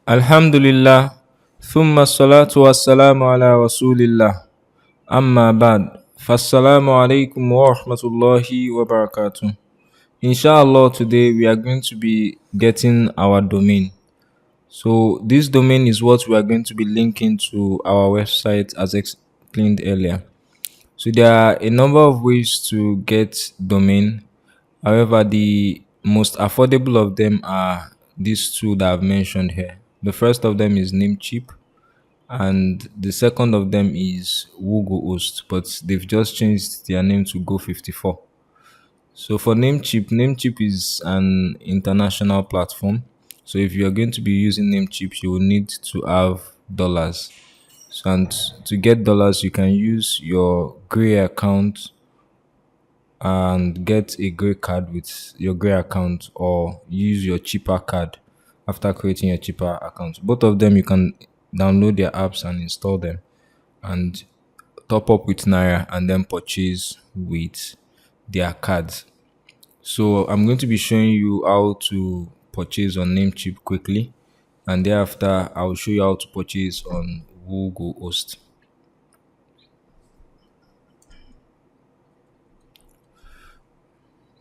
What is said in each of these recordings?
Alhamdulillah, thumma salatu wassalamu ala rasulillah. Amma ba'd. Fassalamu alaikum wa rahmatullahi wa barakatuh. Inshallah, today we are going to be getting our domain. So, this domain is what we are going to be linking to our website as explained earlier. So, there are a number of ways to get domain. However, the most affordable of them are these two that I've mentioned here. The first of them is Namecheap, and the second of them is Host, but they've just changed their name to Go54. So for Namecheap is an international platform. So if you're going to be using Namecheap, you will need to have dollars. So and to get dollars, you can use your Gray account and get a Gray card with your Gray account, or use your cheaper card after creating your cheaper account. Both of them you can download their apps and install them and top up with Naira and then purchase with their cards. So I'm going to be showing you how to purchase on Namecheap quickly, and thereafter I'll show you how to purchase on Host.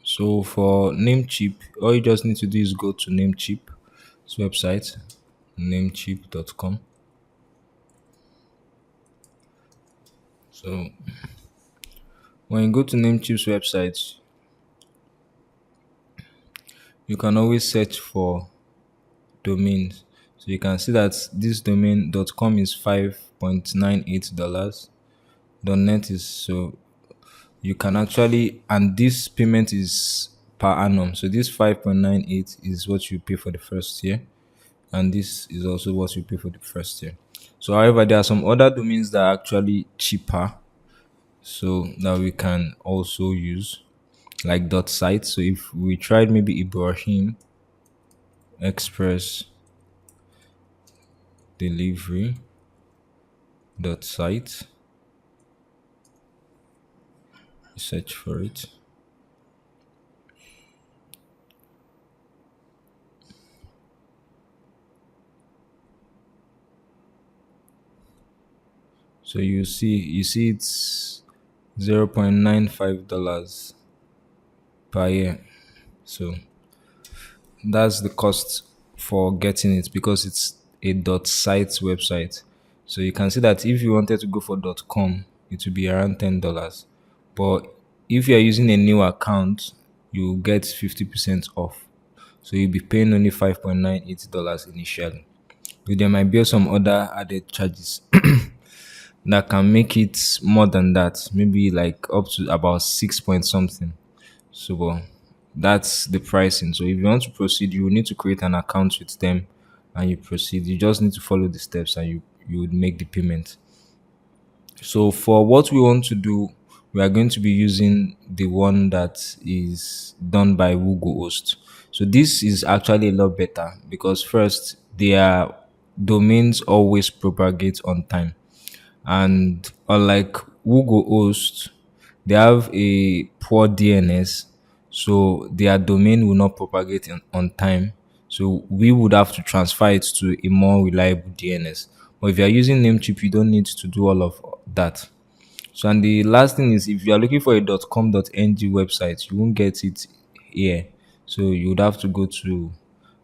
So for Namecheap, all you just need to do is go to Namecheap's website, namecheap.com. So when you go to Namecheap's website, you can always search for domains. So you can see that this domain.com is $5.98. .net is, so you can actually, and this payment is per annum. So this 5.98 is what you pay for the first year, and this is also what you pay for the first year. So however, there are some other domains that are actually cheaper, so that we can also use, like .site. So if we tried maybe Ibrahim Express Delivery .site, search for it. So you see it's $0.95 per year. So that's the cost for getting it, because it's a .site website. So you can see that if you wanted to go for .com, it would be around $10. But if you are using a new account, you will get 50% off. So you'll be paying only $5.98 initially. But there might be some other added charges that can make it more than that, maybe like up to about 6 point something. So that's the pricing. So if you want to proceed, you will need to create an account with them and you proceed. You just need to follow the steps and you would make the payment. So for what we want to do, we are going to be using the one that is done by Host. So this is actually a lot better, because first, their domains always propagate on time, and unlike Host, they have a poor DNS, so their domain will not propagate on time. So we would have to transfer it to a more reliable DNS. But if you are using Namecheap, you don't need to do all of that. So, and the last thing is, if you are looking for a .com.ng website, you won't get it here. So you would have to go to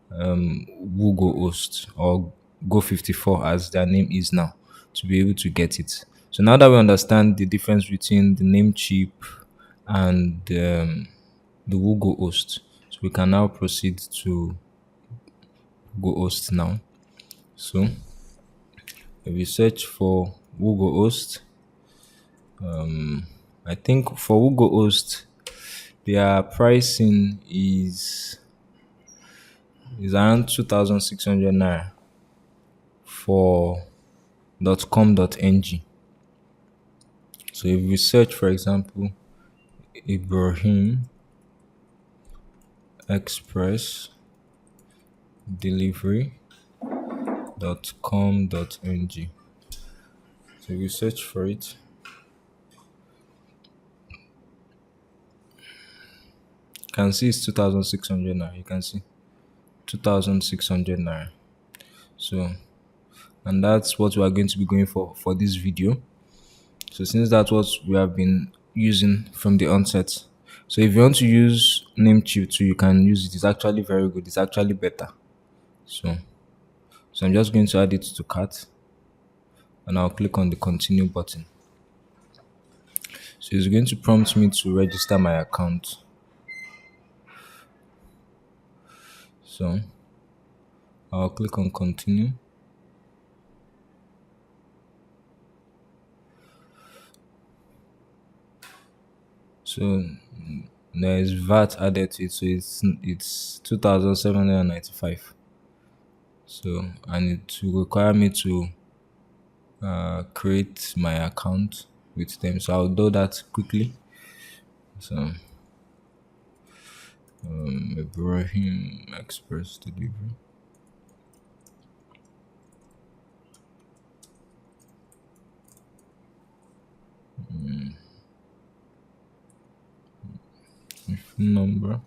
Host or Go54, as their name is now, to be able to get it. So now that we understand the difference between the Namecheap and the Host, so we can now proceed to Host now. So if we search for Host, I think for Host, their pricing is around 2,600 naira for .com.ng. So if we search, for example, Ibrahim Express Delivery.com.ng, so if we search for it, you can see it's 2,600 naira. You can see 2,600 naira. So, and that's what we are going to be going for this video. So since that's what we have been using from the onset, so if you want to use Namecheap too, you can use it. It's actually very good. It's actually better. So I'm just going to add it to cart, and I'll click on the continue button. So it's going to prompt me to register my account. So I'll click on continue. So there is VAT added to it, so it's 2,795. So and it will require me to create my account with them. So I'll do that quickly. So Ibrahim Express Delivery. Phone number.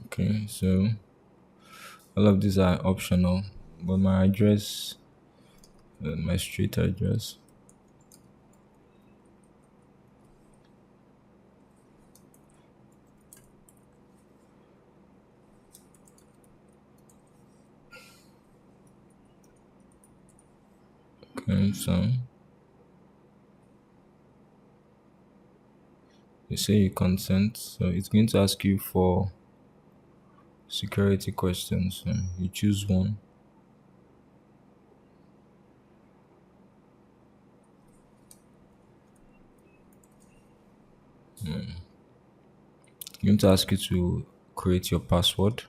Okay, so all of these are optional, but my address, my street address. Okay, so you say you consent, so it's going to ask you for security questions. So you choose one. It's going to ask you to create your password.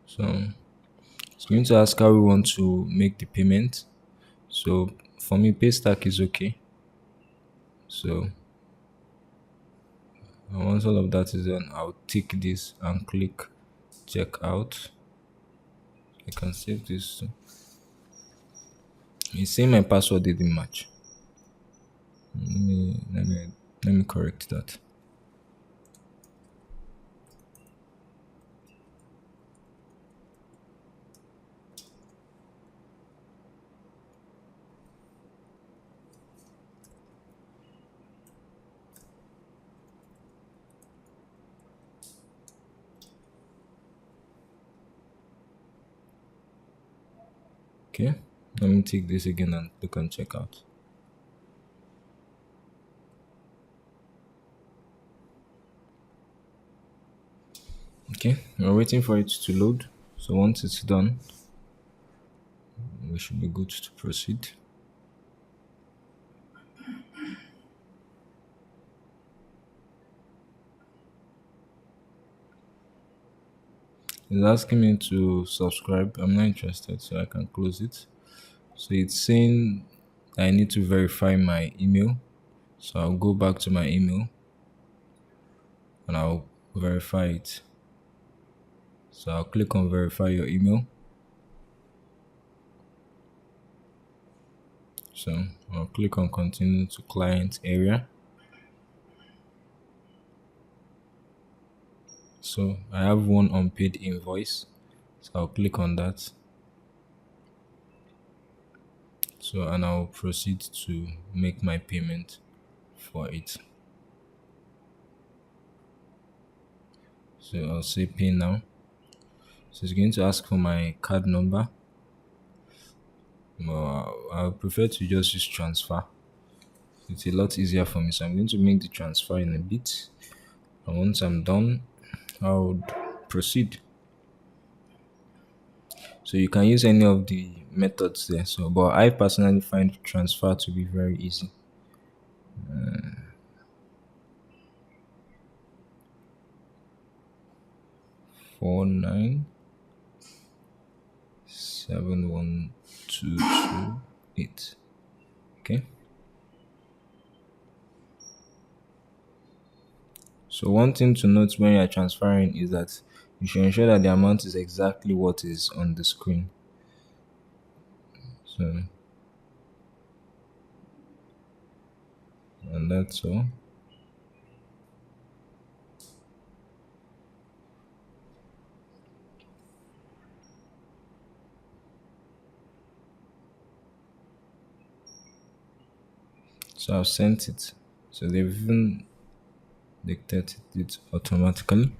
So it's going to ask how we want to make the payment. So for me, Paystack is okay. So once all of that is done, I'll tick this and click check out. I can save this. It's saying my password didn't match. Let me correct that. Okay. Let me tick this again and click on checkout. Okay, we're waiting for it to load. So once it's done, we should be good to proceed. It's asking me to subscribe. I'm not interested, so I can close it. So it's saying I need to verify my email. So I'll go back to my email and I'll verify it. So I'll click on verify your email. So I'll click on continue to client area. So I have one unpaid invoice. So I'll click on that. So and I'll proceed to make my payment for it. So I'll say pay now. So it's going to ask for my card number. Well, I prefer to just use transfer. It's a lot easier for me. So I'm going to make the transfer in a bit. And once I'm done, I would proceed. So you can use any of the methods there. So, but I personally find transfer to be very easy. 49. 71228. Okay. So one thing to note when you are transferring is that you should ensure that the amount is exactly what is on the screen. So, and that's all. So I've sent it. So they've even dictated it automatically.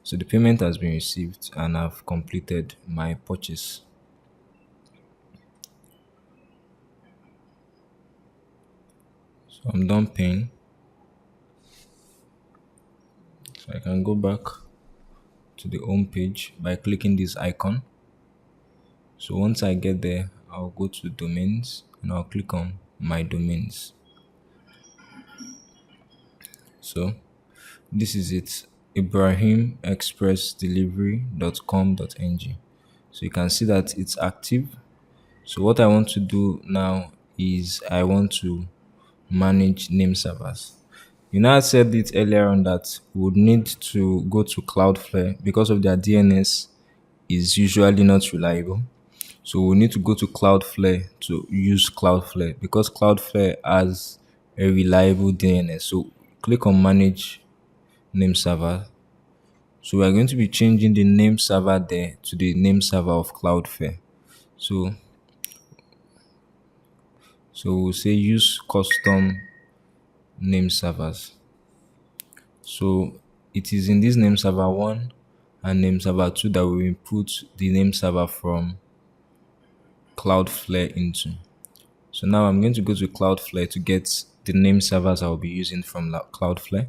So the payment has been received and I've completed my purchase. So I'm done paying. So I can go back to the home page by clicking this icon. So once I get there, I'll go to domains and I'll click on my domains. So this is it, ibrahimexpressdelivery.com.ng. So you can see that it's active. So what I want to do now is I want to manage name servers. You know, I said it earlier on that we would need to go to Cloudflare because of their DNS is usually not reliable. So we need to go to Cloudflare to use Cloudflare because Cloudflare has a reliable DNS. So click on manage name server. So we are going to be changing the name server there to the name server of Cloudflare. So we'll say use custom name servers. So it is in this name server 1 and name server 2 that we input the name server from Cloudflare into. So now I'm going to go to Cloudflare to get the name servers I'll be using from Cloudflare.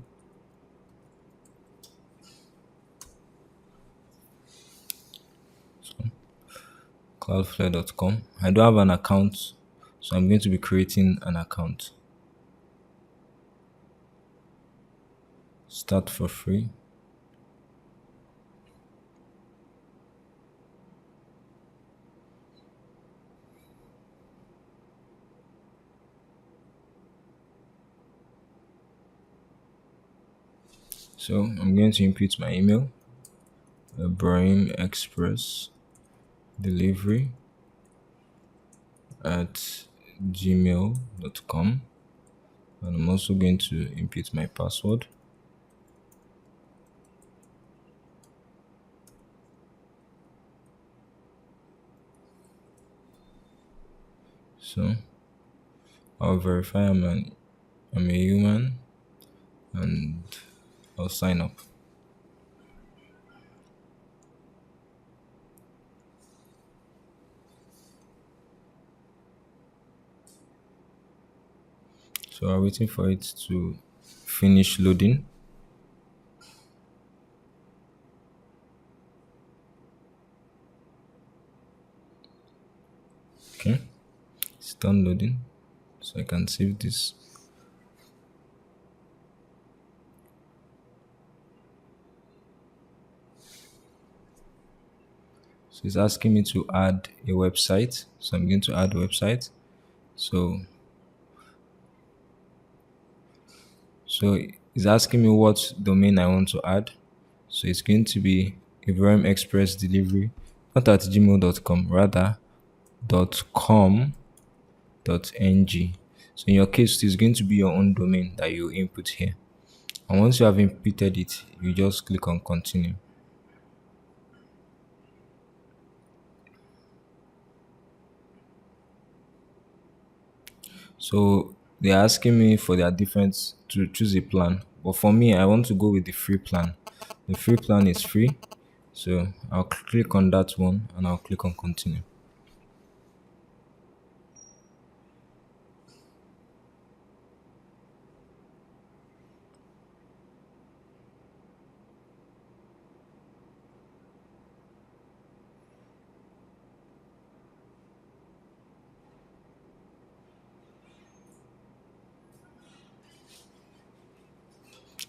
Cloudflare.com. I don't have an account, so I'm going to be creating an account. Start for free. So I'm going to input my email, Ibrahim Express Delivery at gmail.com, and I'm also going to input my password. So I'll verify I'm a human and I'll sign up. So I'm waiting for it to finish loading. Okay, it's done loading. So I can save this. So it's asking me to add a website. So I'm going to add a website. So it's asking me what domain I want to add. So it's going to be Ibrahim Express Delivery, not at gmail.com, rather .com.ng. So in your case, it's going to be your own domain that you input here. And once you have inputted it, you just click on continue. So they're asking me for their different to choose a plan. But for me, I want to go with the free plan. The free plan is free. So I'll click on that one and I'll click on continue.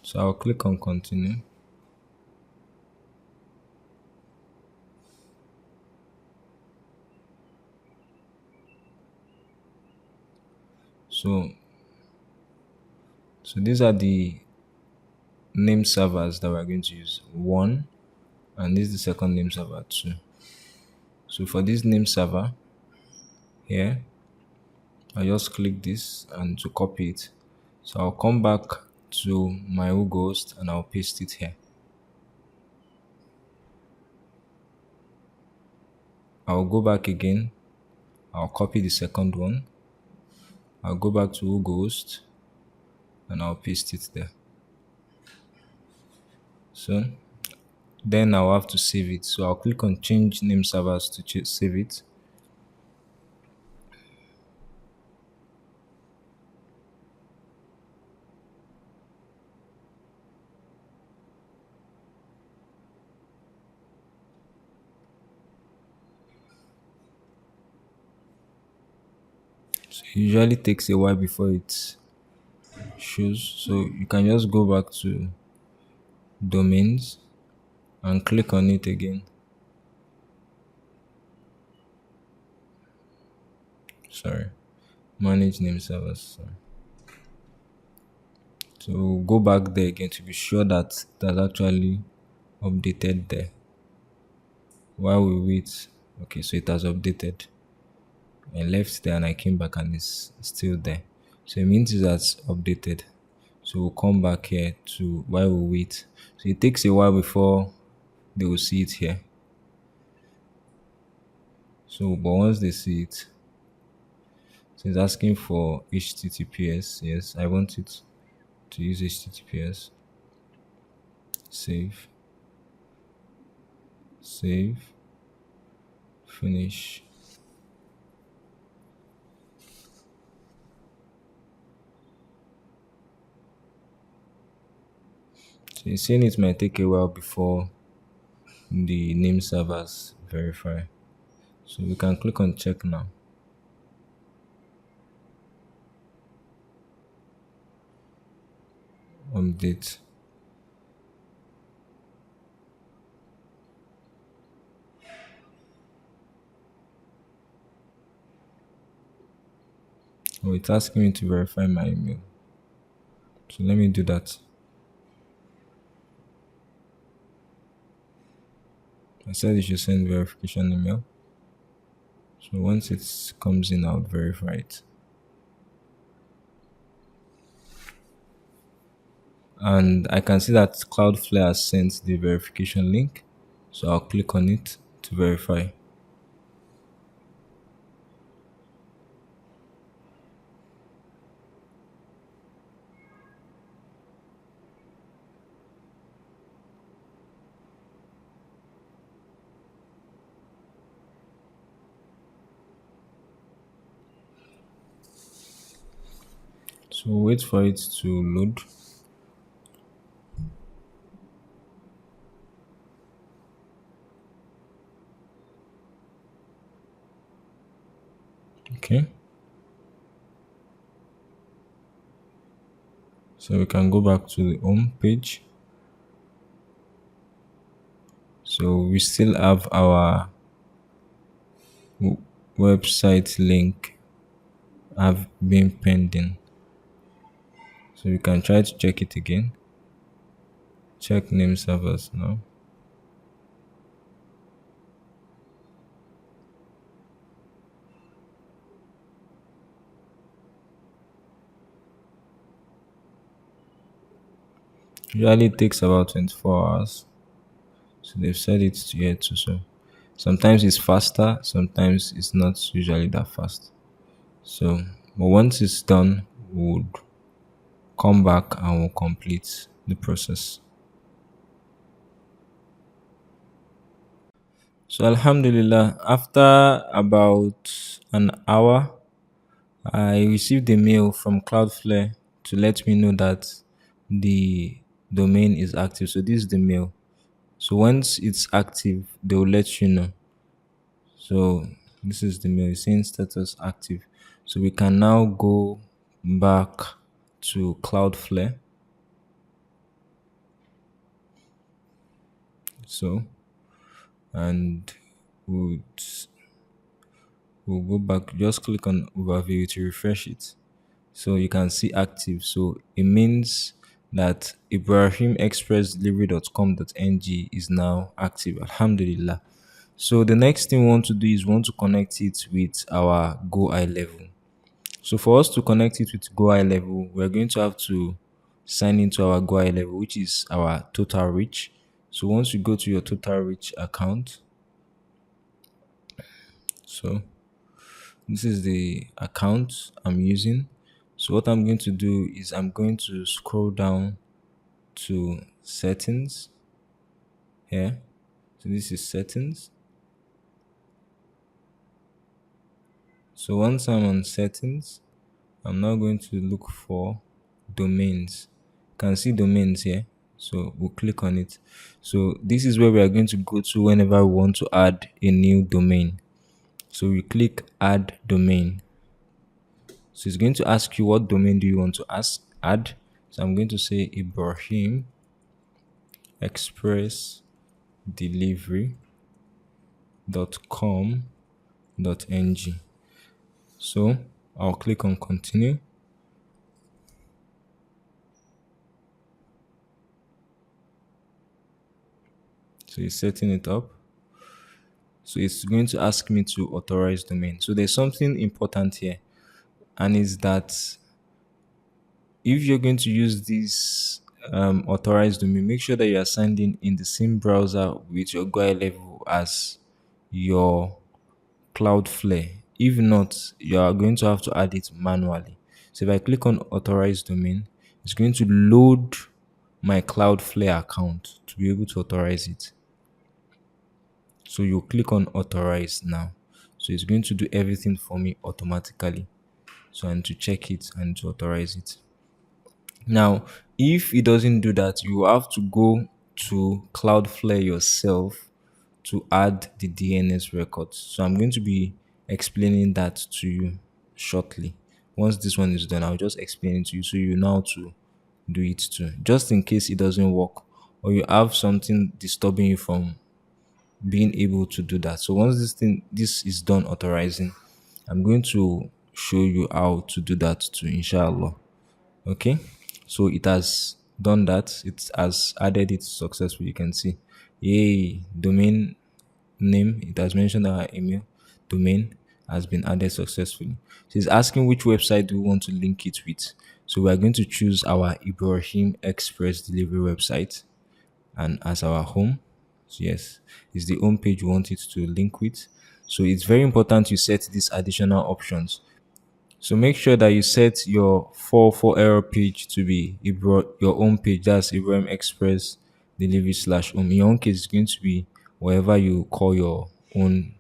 So I'll click on continue. So these are the name servers that we're going to use. One, and this is the second name server, two. So for this name server here, I just click this and to copy it. So I'll come back to my Ghost and I'll paste it here. I'll go back again. I'll copy the second one. I'll go back to Ghost and I'll paste it there. So then I'll have to save it. So I'll click on change name servers to save it. So it usually takes a while before it shows. So you can just go back to domains and click on it again. Sorry, manage name servers. Sorry. So go back there again to be sure that that's actually updated there. While we wait, okay, so it has updated. I left there and I came back and it's still there. So it means that's updated. So we'll come back here to while we wait. So it takes a while before they will see it here. So but once they see it, so it's asking for HTTPS. Yes, I want it to use HTTPS. Save. Save. Finish. So you're saying it might take a while before the name servers verify. So we can click on check now. Update. Oh, it's asking me to verify my email. So let me do that. I said you should send verification email. So once it comes in, I'll verify it. And I can see that Cloudflare has sent the verification link. So I'll click on it to verify. So wait for it to load. Okay. So we can go back to the home page. So we still have our website link have been pending. So we can try to check it again. Check name servers now. Usually it takes about 24 hours. So they've said it's here too. So sometimes it's faster, sometimes it's not usually that fast. So but once it's done, we'll come back and we'll complete the process. So Alhamdulillah, after about an hour, I received a mail from Cloudflare to let me know that the domain is active. So this is the mail. So once it's active, they will let you know. So this is the mail saying status active. So we can now go back to Cloudflare. So and we'll go back. Just click on overview to refresh it. So you can see active. So it means that ibrahimexpressdelivery.com.ng is now active. Alhamdulillah. So the next thing we want to do is we want to connect it with our Go Eye Level. So for us to connect it with Go Eye Level, we're going to have to sign into our Go Eye Level, which is our total reach. So once you go to your total reach account, so this is the account I'm using. So what I'm going to do is I'm going to scroll down to settings here. So this is settings. So once I'm on settings, I'm now going to look for domains. You can see domains here. So we'll click on it. So this is where we are going to go to whenever we want to add a new domain. So we click add domain. So it's going to ask you what domain do you want to add. So I'm going to say Ibrahim Express delivery.com.ng. So I'll click on continue. So it's setting it up. So it's going to ask me to authorize domain. So there's something important here, and is that if you're going to use this authorized domain, make sure that you are signed in the same browser with your GoHighLevel as your Cloudflare. If not, you are going to have to add it manually. So if I click on authorized domain, it's going to load my Cloudflare account to be able to authorize it. So you click on authorize now. So it's going to do everything for me automatically. So I need to check it and to authorize it. Now, if it doesn't do that, you have to go to Cloudflare yourself to add the DNS records. So I'm going to be explaining that to you shortly. Once this one is done, I'll just explain it to you so you know how to do it too. Just in case it doesn't work or you have something disturbing you from being able to do that. So once this is done authorizing, I'm going to show you how to do that too, inshallah. Okay, so it has done that. It has added it successfully. You can see, yay, domain name. It has mentioned our email domain has been added successfully. So it's asking which website do we want to link it with. So we are going to choose our Ibrahim Express delivery website and as our home. So yes, it's the home page we want it to link with. So it's very important you set these additional options. So make sure that you set your 4 error page to be your own page. That's Ibrahim Express delivery slash home. In your own case, it's going to be whatever you call your own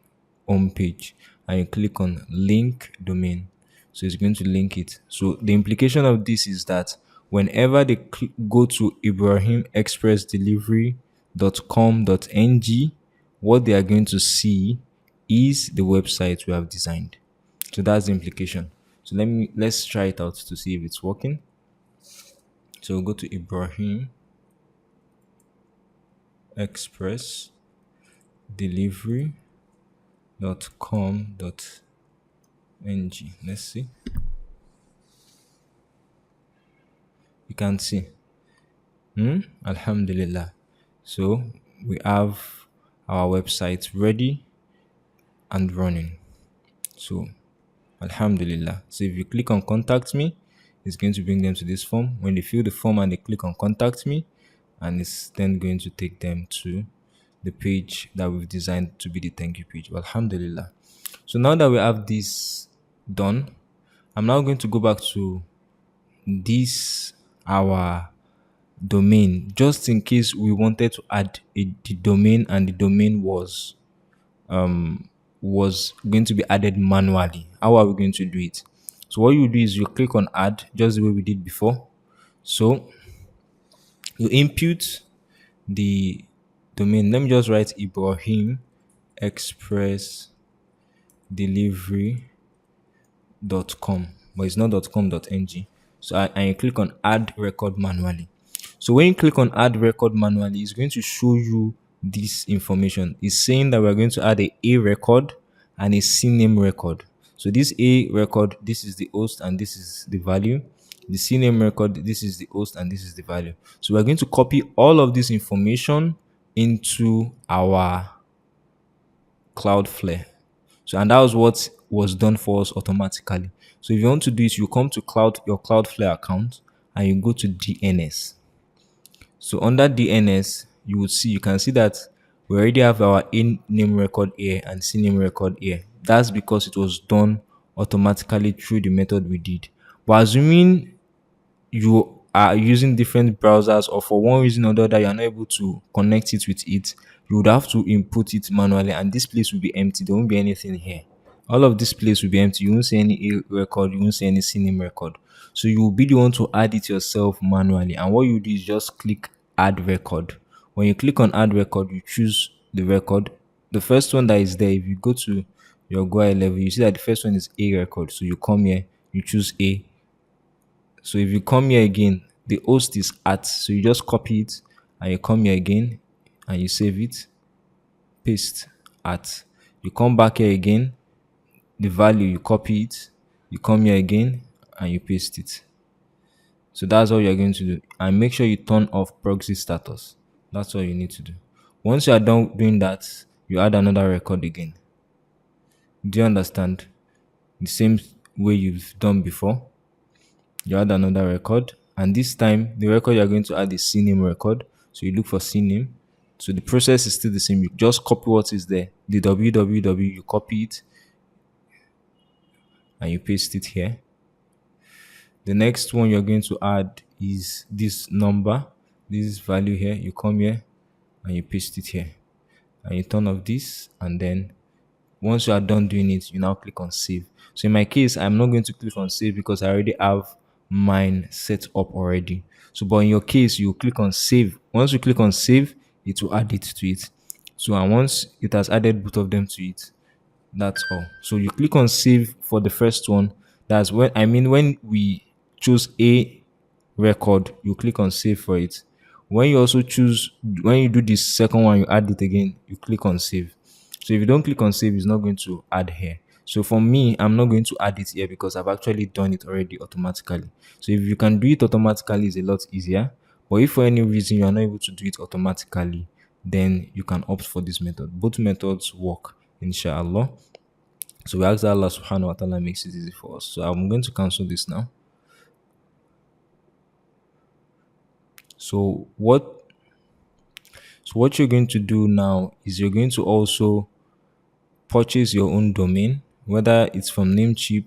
home page. And you click on link domain. So it's going to link it. So the implication of this is that whenever they go to ibrahimexpressdelivery.com.ng, what they are going to see is the website we have designed. So that's the implication. So let's try it out to see if it's working. So we'll go to Ibrahim Express delivery.com.ng. Let's see. You can see. Alhamdulillah. So we have our website ready and running. So Alhamdulillah. So if you click on contact me, it's going to bring them to this form. When they fill the form and they click on contact me, and it's then going to take them to the page that we've designed to be the thank you page. Well, alhamdulillah. So now that we have this done, I'm now going to go back to this our domain just in case we wanted to add the domain and the domain was going to be added manually. How are we going to do it? So what you do is you click on add just the way we did before. So you input the domain. Let me just write Ibrahim Express Delivery.com, but it's not .com.ng. So and you click on add record manually. So when you click on add record manually, it's going to show you this information. It's saying that we're going to add a record and a C name record. So this A record, this is the host and this is the value. The CNAME record, this is the host and this is the value. So we're going to copy all of this information into our Cloudflare. So and that was what was done for us automatically. So if you want to do it, you come to your Cloudflare account and you go to DNS. So under DNS, you can see that we already have our in name record here and C name record here. That's because it was done automatically through the method we did. But assuming you are using different browsers or for one reason or the other you're not able to connect it with it, you would have to input it manually and this place will be empty. There won't be anything here. All of this place will be empty. You won't see any A record, you won't see any CNAME record. So you will be the one to add it yourself manually. And what you do is just click add record. When you click on add record, you choose the record. The first one that is there, if you go to your GoHighLevel, you see that the first one is A record. So you come here, you choose A. So if you come here again, the host is at. So you just copy it and you come here again and you save it, paste at. You come back here again, the value, you copy it, you come here again and you paste it. So that's all you're going to do. And make sure you turn off proxy status. That's all you need to do. Once you are done doing that, you add another record again. Do you understand? The same way you've done before. You add another record, and this time the record you're going to add is CNAME record. So you look for CNAME. So the process is still the same. You just copy what is there. The www, you copy it and you paste it here. The next one you're going to add is this number, this value here. You come here and you paste it here. And you turn off this, and then once you are done doing it, you now click on save. So in my case, I'm not going to click on save because I already have mine set up already. So but in your case, you click on save. Once you click on save, it will add it to it. So and once it has added both of them to it, that's all. So you click on save for the first one. That's when we choose a record, you click on save for it. When you also choose, when you do this second one, you add it again, you click on save. So if you don't click on save, it's not going to add here. So for me, I'm not going to add it here because I've actually done it already automatically. So if you can do it automatically, it's a lot easier. But if for any reason you are not able to do it automatically, then you can opt for this method. Both methods work, inshallah. So we ask that Allah subhanahu wa ta'ala makes it easy for us. So I'm going to cancel this now. So what you're going to do now is you're going to also purchase your own domain, whether it's from Namecheap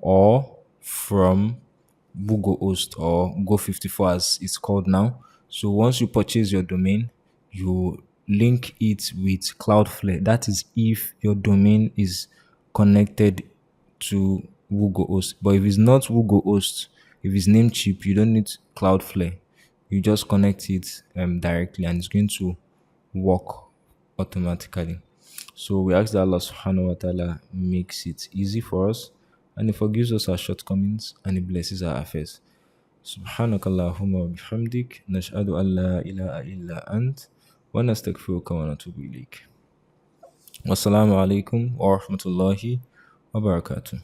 or from Bluehost or Go54 as it's called now. So once you purchase your domain, you link it with Cloudflare. That is if your domain is connected to Bluehost. But if it's not Bluehost, if it's Namecheap, you don't need Cloudflare. You just connect it directly and it's going to work automatically. So we ask that Allah subhanahu wa ta'ala makes it easy for us and He forgives us our shortcomings and He blesses our affairs. سبحانك اللهم وبحمدك نشهد أن لا إله إلا أنت ونستغفرك ونتوب إليك والسلام عليكم ورحمة الله وبركاته.